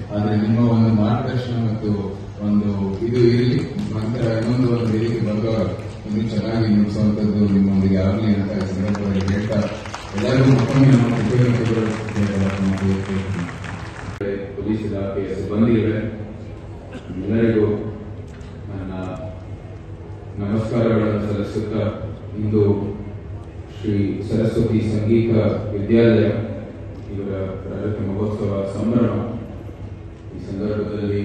ಆದ್ರೆ ನಿಮ್ಮ ಒಂದು ಮಾರ್ಗದರ್ಶನ ಮತ್ತು ಒಂದು ಇದು ಇರಲಿ ನಂತರ ಇನ್ನೊಂದು ವೇದಿಕೆ ಬಂದವ ಇನ್ನೂ ಚೆನ್ನಾಗಿ ನುಡಿಸುವಂತದ್ದು ನಿಮ್ಮೊಂದಿಗೆ ಆಗಲಿ ಅಂತ ಸಂದರ್ಭದಲ್ಲಿ ಹೇಳ್ತಾ ಎಲ್ಲರಿಗೂ ಮತ್ತೊಮ್ಮೆ ನಮ್ಮ ಪೊಲೀಸ್ ಇಲಾಖೆಯ ಸಿಬ್ಬಂದಿಗಳೇ ಎಲ್ಲರಿಗೂ ನನ್ನ ನಮಸ್ಕಾರಗಳನ್ನು ಸಲ್ಲಿಸುತ್ತಾ ಇಂದು ಶ್ರೀ ಸರಸ್ವತಿ ಸಂಗೀತ ವಿದ್ಯಾಲಯ ಇವರ ರಜತ ಮಹೋತ್ಸವ ಸಂಭ್ರಮ. ಈ ಸಂದರ್ಭದಲ್ಲಿ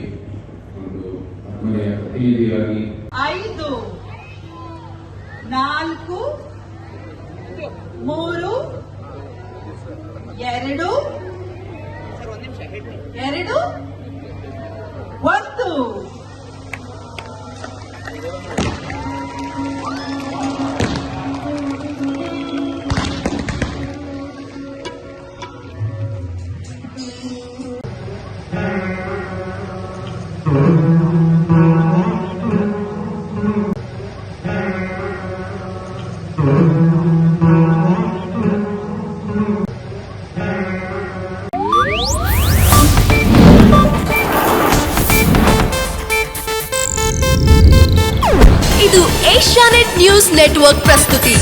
ಒಂದು ಅರಮನೆಯ ಪ್ರತಿನಿಧಿಯಾಗಿ 5 4 3 2 1 ಇದು ಏಷ್ಯಾನೆಟ್ ನ್ಯೂಸ್ ನೆಟ್ವರ್ಕ್ ಪ್ರಸ್ತುತಿ.